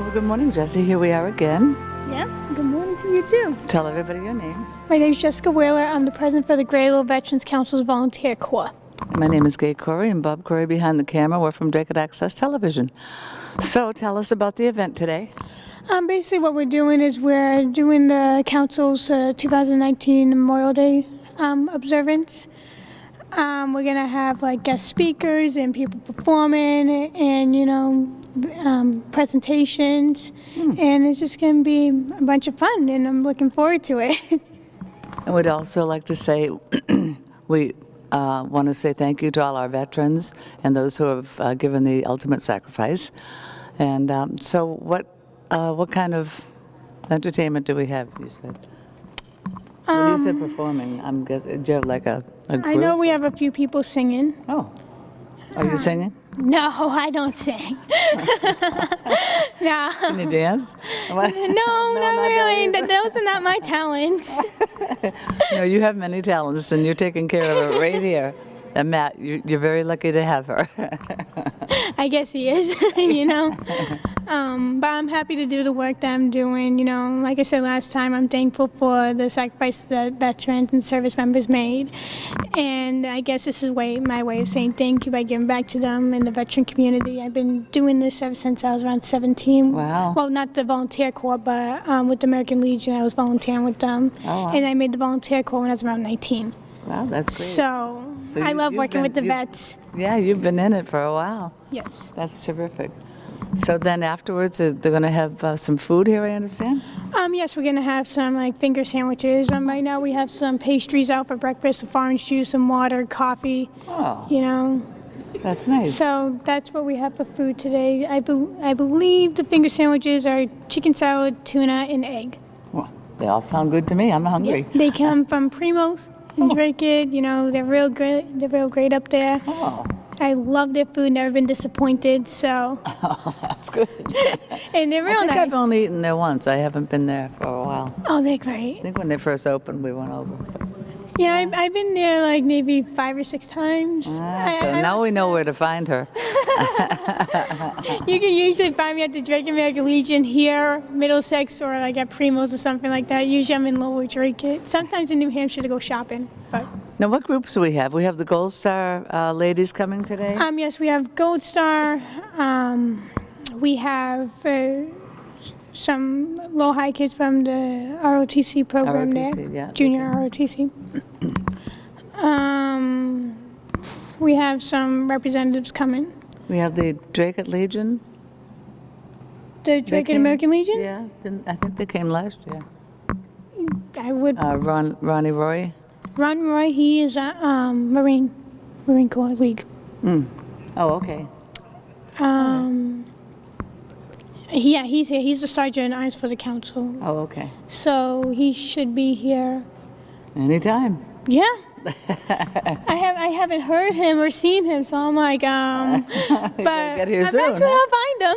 Well, good morning, Jesse. Here we are again. Yeah, good morning to you too. Tell everybody your name. My name is Jessica Whaler. I'm the president for the Greater Lowell Veterans Council's Volunteer Corps. My name is Gay Corey and Bob Corey behind the camera. We're from Drake Access Television. So tell us about the event today. Basically what we're doing is we're doing the council's 2019 Memorial Day observance. We're going to have like guest speakers and people performing and, presentations. And it's just going to be a bunch of fun and I'm looking forward to it. And we'd also like to say we want to say thank you to all our veterans and those who have given the ultimate sacrifice. And so what kind of entertainment do we have, you said? Well, you said performing. I'm guessing, do you have like a group? I know we have a few people singing. Oh. Are you singing? No, I don't sing. No. Can you dance? No, not really. Those are not my talents. No, you have many talents, and you're taking care of it right here. And Matt, you're very lucky to have her. I guess he is, But I'm happy to do the work that I'm doing. Like I said last time, I'm thankful for the sacrifices that veterans and service members made. And I guess this is my way of saying thank you by giving back to them in the veteran community. I've been doing this ever since I was around 17. Wow. Well, not the volunteer corps, but with the American Legion, I was volunteering with them. Oh, wow. And I made the volunteer corps when I was around 19. Wow, that's great. So I love working with the vets. Yeah, you've been in it for a while. Yes. That's terrific. So then afterwards, they're going to have some food here, I understand? Yes, we're going to have some like finger sandwiches. Right now we have some pastries out for breakfast, some orange juice, some water, coffee. Oh. That's nice. So that's what we have for food today. I believe the finger sandwiches are chicken salad, tuna, and egg. Well, they all sound good to me. I'm hungry. Yeah, they come from Primo's in Drake. They're real good. They're real great up there. Oh. I love their food, never been disappointed, so. Oh, that's good. And they're real I think nice. I've only eaten there once. I haven't been there for a while. Oh, they're great. I think when they first opened, we went over. Yeah, I've been there like maybe 5 or 6 times. So now we know where to find her. You can usually find me at the Drake American Legion here, Middlesex, or like at Primo's or something like that. Usually I'm in Lowell, Drake. Sometimes in New Hampshire to go shopping. But Now, what groups do we have? We have the Gold Star ladies coming today? yes, we have Gold Star. We have some low-high kids from the ROTC program ROTC, there, yeah, junior ROTC. We have some representatives coming. We have the Drake at Legion. The Drake and American Legion? Yeah, I think they came last year. I would. Ronnie Roy. Ron Roy, he is a Marine Corps League. Oh, okay. Yeah, he's here. He's the sergeant in arms for the council. Oh, okay. So he should be here. Anytime. Yeah. I haven't heard him or seen him, so I'm like, but get here soon, eventually I'll find him.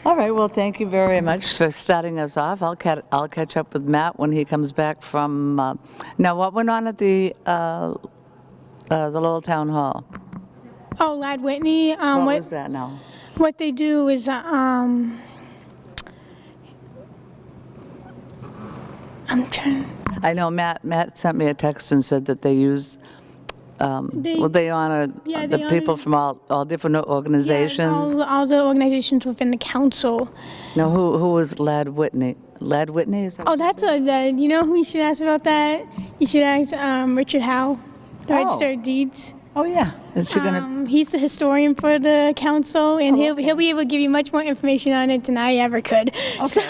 All right. Well, thank you very much for starting us off. I'll catch up with Matt when he comes back from. Now, what went on at the Lowell Town Hall? Oh, Lad Whitney. What was that now? What they do is, I'm trying. I know Matt sent me a text and said that they use. They honor the people from all different organizations. Yeah, all the organizations within the council. Now, who was Lad Whitney? Lad Whitney? Is that That's you know who you should ask about that? You should ask Richard Howe, the Register of Deeds. Oh, yeah. Is he gonna? He's the historian for the council, and he'll be able to give you much more information on it than I ever could. Okay. So.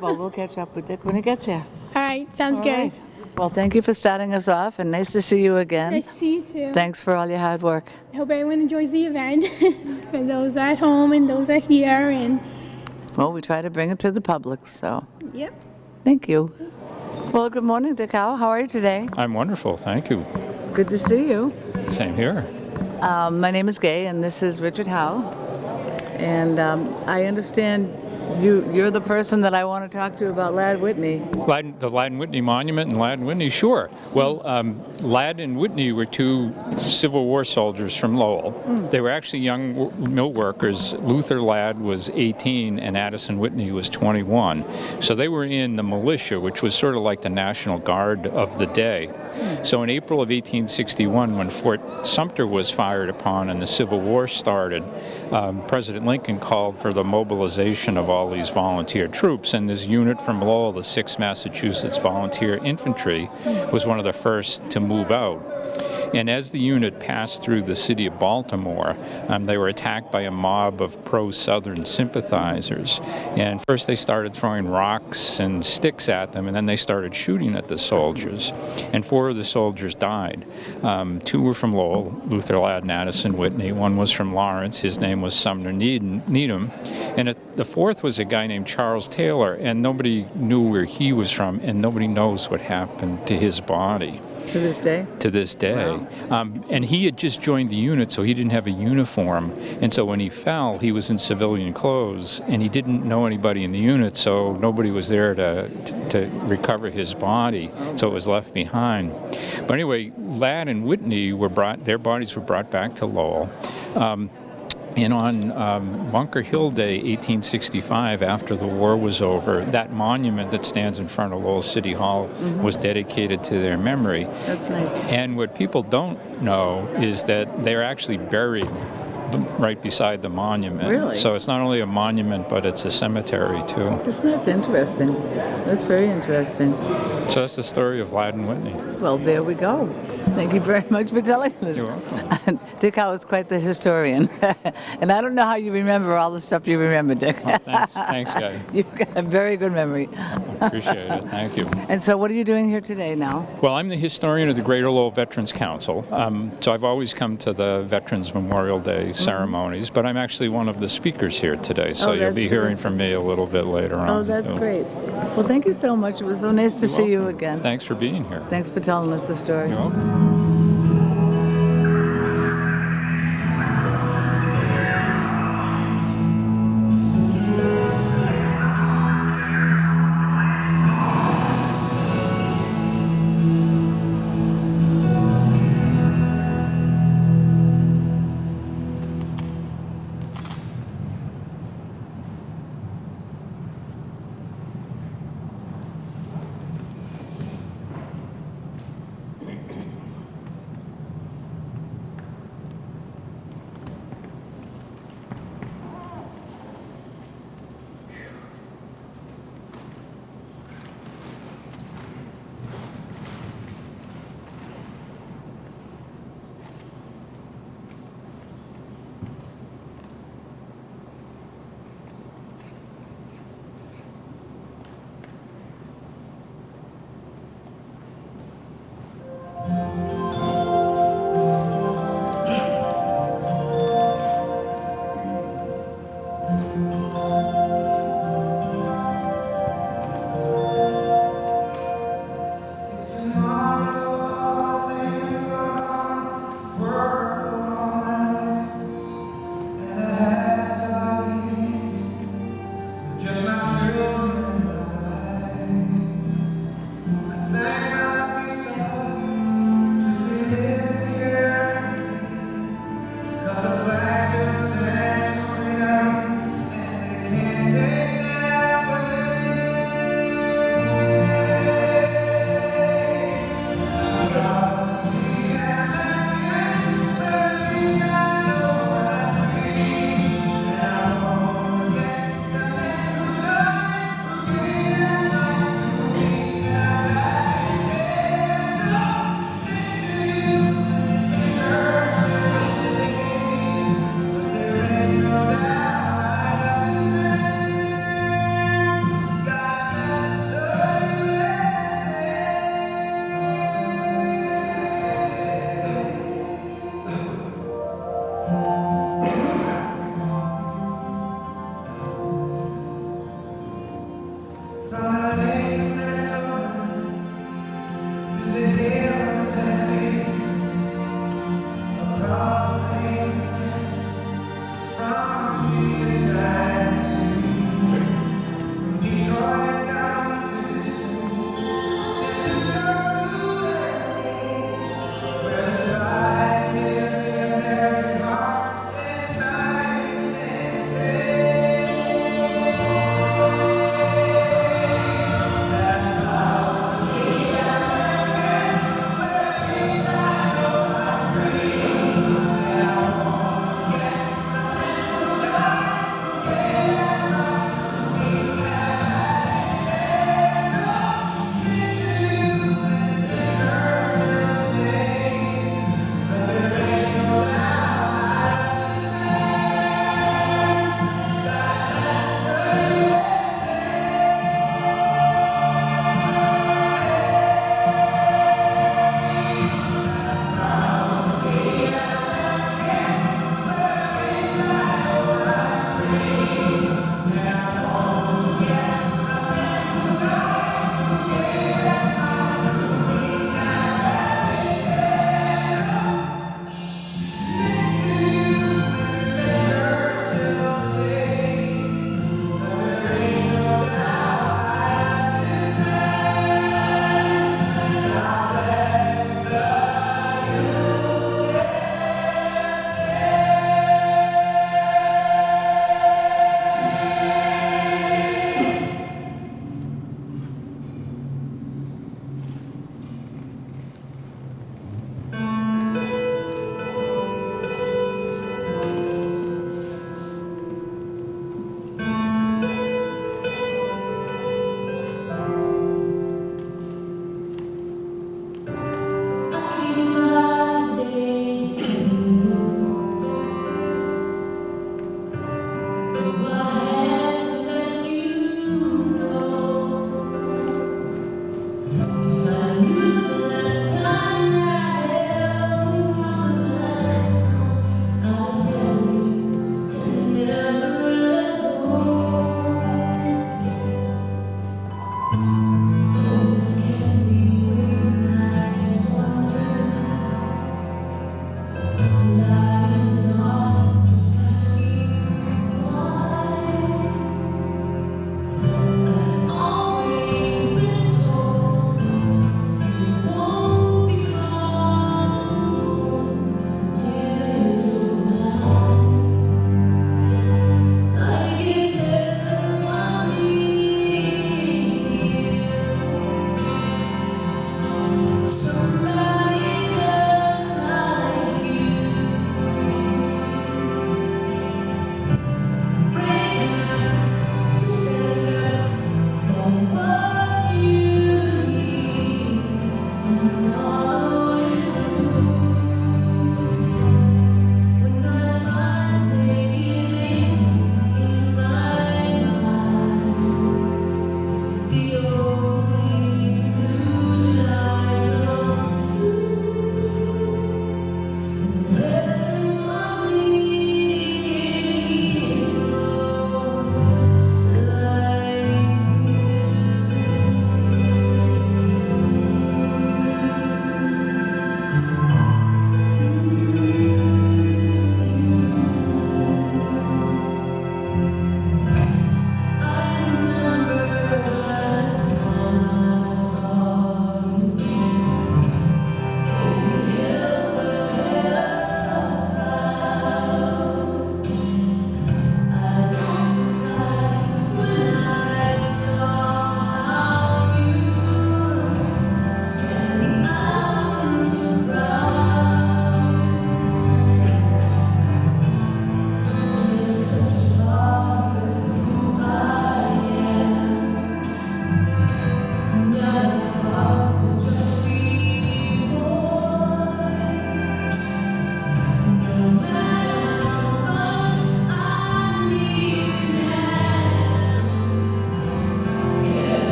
Well, we'll catch up with Dick when he gets here. All right, sounds All good. right. Well, thank you for starting us off, and nice to see you again. Nice to see you too. Thanks for all your hard work. I hope everyone enjoys the event. For those at home and those are here, and. Well, we try to bring it to the public, so. Yep. Thank you. Well, good morning, Dick Howe. How are you today? I'm wonderful, thank you. Good to see you. Same here. My name is Gay, and this is Richard Howe. And I understand you're the person that I want to talk to about Ladd Whitney. The Ladd and Whitney Monument and Ladd and Whitney, sure. Well, Ladd and Whitney were two Civil War soldiers from Lowell. They were actually young mill workers. Luther Ladd was 18 and Addison Whitney was 21. So they were in the militia, which was sort of like the National Guard of the day. So in April of 1861, when Fort Sumter was fired upon and the Civil War started, President Lincoln called for the mobilization of all these volunteer troops, and this unit from Lowell, the 6th Massachusetts Volunteer Infantry, was one of the first to move out. And as the unit passed through the city of Baltimore, they were attacked by a mob of pro-Southern sympathizers. And first they started throwing rocks and sticks at them, and then they started shooting at the soldiers. And 4 of the soldiers died. 2 were from Lowell, Luther Ladd and Addison Whitney. 1 was from Lawrence. His name was Sumner Needham. And the 4th was a guy named Charles Taylor, and nobody knew where he was from, and nobody knows what happened to his body. To this day? To this day. Wow. And he had just joined the unit, so he didn't have a uniform. And so when he fell, he was in civilian clothes, and he didn't know anybody in the unit, so nobody was there to recover his body, so it was left behind. But anyway, Ladd and Whitney their bodies were brought back to Lowell. And on Bunker Hill Day, 1865, after the war was over, that monument that stands in front of Lowell City Hall was dedicated to their memory. That's nice. And what people don't know is that they're actually buried right beside the monument. Really? So it's not only a monument, but it's a cemetery, too. That's interesting. That's very interesting. So that's the story of Ladd and Whitney. Well, there we go. Thank you very much for telling us. You're welcome. Dick Howe is quite the historian. And I don't know how you remember all the stuff you remember, Dick. Oh, thanks, guy. You've got a very good memory. Appreciate it. Thank you. And so what are you doing here today now? Well, I'm the historian of the Greater Lowell Veterans Council. So I've always come to the Veterans Memorial Day ceremonies, but I'm actually one of the speakers here today. So you'll be hearing from me a little bit later on. Oh, that's great. Well, thank you so much. It was so nice to see you again. Thanks for being here. Thanks for telling us the story. You're welcome.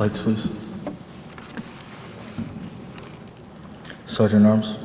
Lights, please. Sergeant Arms.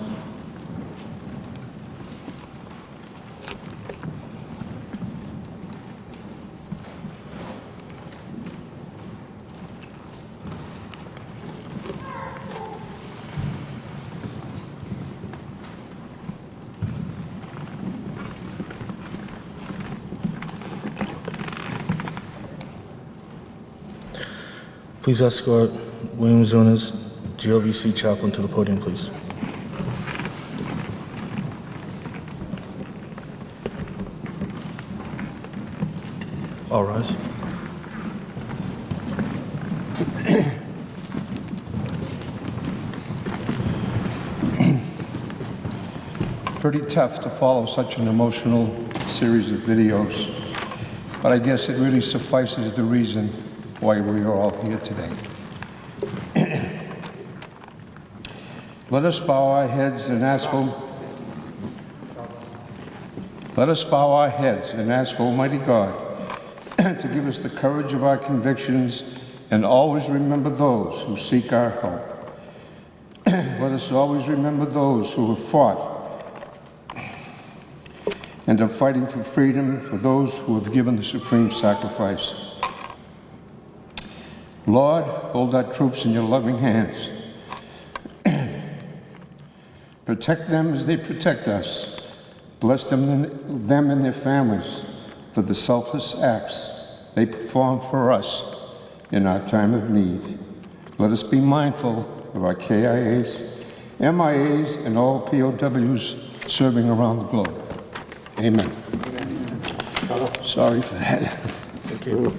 Please escort William Zunas, GLVC chaplain, to the podium, please. All rise. Pretty tough to follow such an emotional series of videos, but I guess it really suffices the reason why we are all here today. Let us bow our heads and ask Almighty God to give us the courage of our convictions and always remember those who seek our help. Let us always remember those who have fought and are fighting for freedom, for those who have given the supreme sacrifice. Lord, hold our troops in your loving hands. Protect them as they protect us. Bless them and their families for the selfless acts they perform for us in our time of need. Let us be mindful of our KIAs, MIAs, and all POWs serving around the globe. Amen. Sorry for that. Thank you.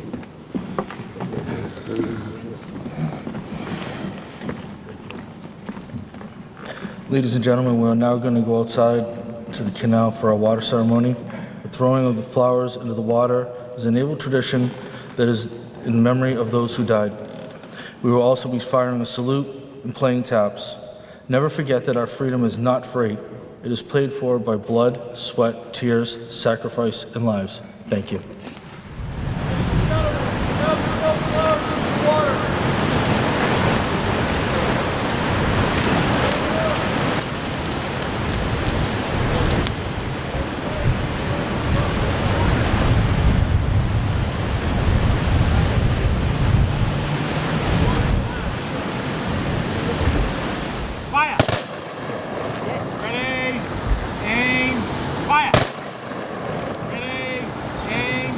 Ladies and gentlemen, we are now going to go outside to the canal for our water ceremony. The throwing of the flowers into the water is a naval tradition that is in memory of those who died. We will also be firing a salute and playing taps. Never forget that our freedom is not free. It is paid for by blood, sweat, tears, sacrifice, and lives. Thank you. Fire! Ready, aim, fire! Ready, aim,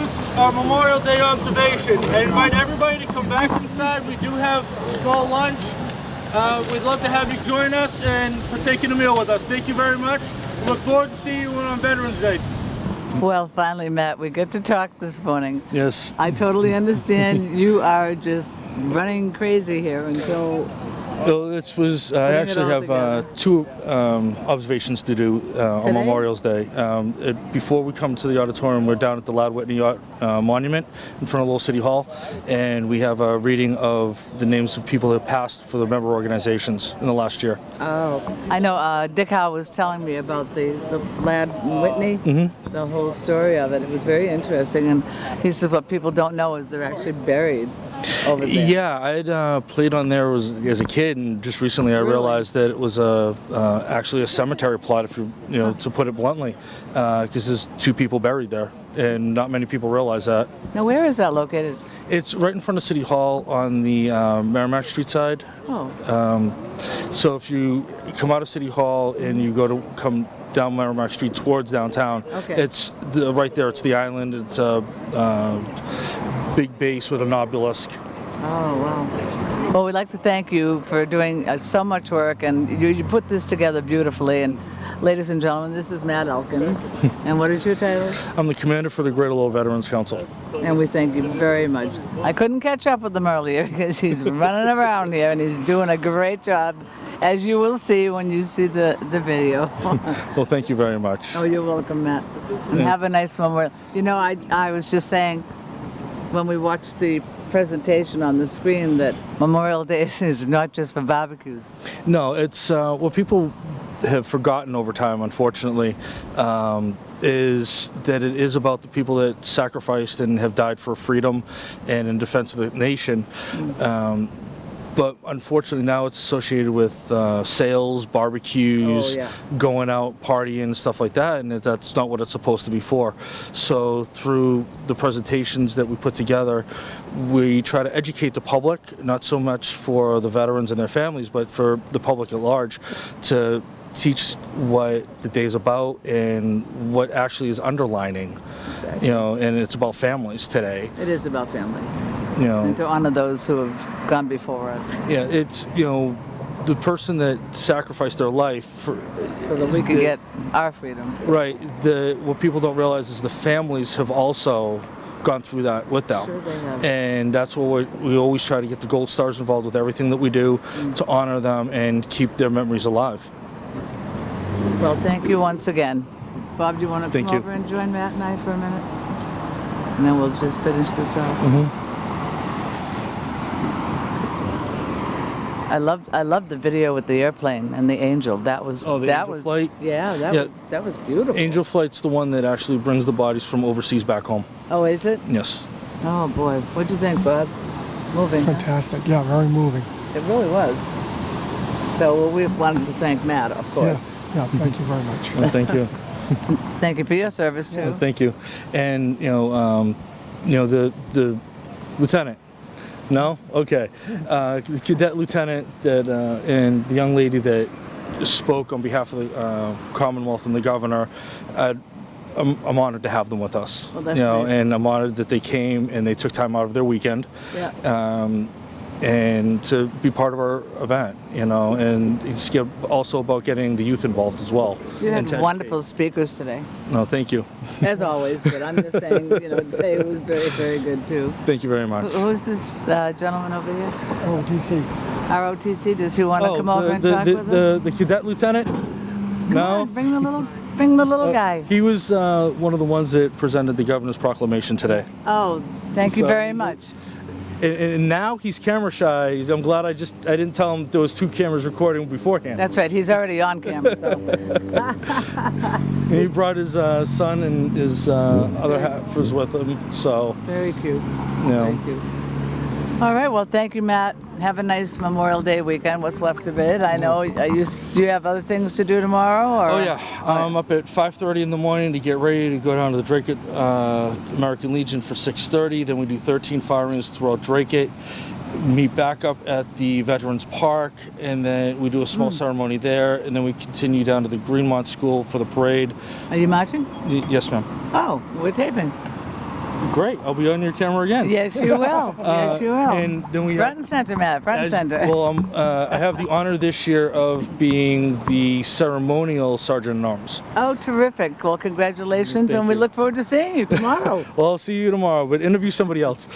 concludes our Memorial Day observation. I invite everybody to come back inside. We do have a small lunch. We'd love to have you join us and partake in a meal with us. Thank you very much. We look forward to seeing you on Veterans Day. Well, finally, Matt, we get to talk this morning. Yes. I totally understand you are just running crazy here until... Well, I actually all have two observations to do on Today? Memorial's Day. Before we come to the auditorium, we're down at the Loud Whitney Monument in front of Lowell City Hall, and we have a reading of the names of people that passed for the member organizations in the last year. Oh, I know Dick Howe was telling me about the Ladd and Whitney, the whole story of it. It was very interesting, and he says what people don't know is they're actually buried over there. Yeah, I had played on there as a kid, and just recently I realized that it was actually a cemetery plot, if to put it bluntly, because there's two people buried there, and not many people realize that. Now, where is that located? It's right in front of City Hall on the Merrimack Street side. Oh. So if you come out of City Hall and you come down Merrimack Street towards downtown, it's right there. It's the island. It's a big base with an obelisk. Oh, wow. Well, we'd like to thank you for doing so much work, and you put this together beautifully. And ladies and gentlemen, this is Matt Elkins. And what is your title? I'm the commander for the Greater Lowell Veterans Council. And we thank you very much. I couldn't catch up with him earlier because he's running around here and he's doing a great job, as you will see when you see the video. Well, thank you very much. Oh, you're welcome, Matt. And have a nice memorial. You know, I was just saying, when we watched the presentation on the screen, that Memorial Day is not just for barbecues. No, it's what people have forgotten over time, unfortunately, is that it is about the people that sacrificed and have died for freedom and in defense of the nation. But unfortunately now it's associated with sales, barbecues, going out, partying, stuff like that, and that's not what it's supposed to be for. So through the presentations that we put together, we try to educate the public, not so much for the veterans and their families, but for the public at large, to teach what the day's about and what actually is underlining. Exactly. And it's about families today. It is about family. And to honor those who have gone before us. Yeah, it's, the person that sacrificed their life so that we could get our freedom. Right. What people don't realize is the families have also gone through that with them. Sure they have. And that's what we always try to get the Gold Stars involved with everything that we do to honor them and keep their memories alive. Well, thank you once again. Bob, do you want to Thank come you. over and join Matt and I for a minute? And then we'll just finish this off. I loved the video with the airplane and the angel. That was Oh, the Angel flight? Yeah, that was beautiful. Angel Flight's the one that actually brings the bodies from overseas back home. Oh, is it? Yes. Oh boy, what'd you think, Bob? Moving. Fantastic. Yeah, very moving. It really was. So we wanted to thank Matt, of course. Yeah, thank you very much. Well, thank you. Thank you for your service too. Thank you. And the lieutenant. No? Okay. The cadet lieutenant and the young lady that spoke on behalf of the Commonwealth and the governor, I'm honored to have them with us. Well, that's nice. And I'm honored that they came and they took time out of their weekend. Yeah. And to be part of our event, and it's also about getting the youth involved as well. You and had to wonderful speakers today, No, thank you. as always. But I'm just saying, to say it was very, very good too. Thank you very much. Who's this gentleman over here? OTC. ROTC. Does he want to come over and talk with us? The cadet lieutenant? Come No? on, bring the little guy. He was one of the ones that presented the governor's proclamation today. Oh, thank you So very he's much. And now he's camera shy. I'm glad I didn't tell him there was two cameras recording beforehand. That's right. He's already on camera, so. And he brought his son and his other half was with him. So, Very cute. Very cute. All right. Well, thank you, Matt. Have a nice Memorial Day weekend. What's left of it? I know. Do you have other things to do tomorrow? Or? Oh yeah, I'm up at 5:30 in the morning to get ready to go down to the Drake American Legion for 6:30. Then we do 13 firings throughout Drake. Meet back up at the Veterans Park, and then we do a small ceremony there, and then we continue down to the Greenmont School for the parade. Are you marching? Yes, ma'am. Oh, we're taping. Great. I'll be on your camera again. Yes, you will. Yes, you will. And then we Front and center, Matt. Front and center. Well, I have the honor this year of being the ceremonial sergeant at arms. Oh, terrific. Well, congratulations, Thank and we you. look forward to seeing you tomorrow. Well, I'll see you tomorrow, but interview somebody else.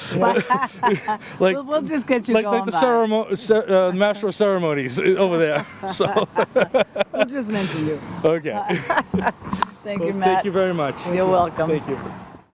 We'll just get you like going the master of ceremonies over there. So We'll just mention you. okay. Thank Well, you, Matt. Thank you very much. You're welcome. Thank you.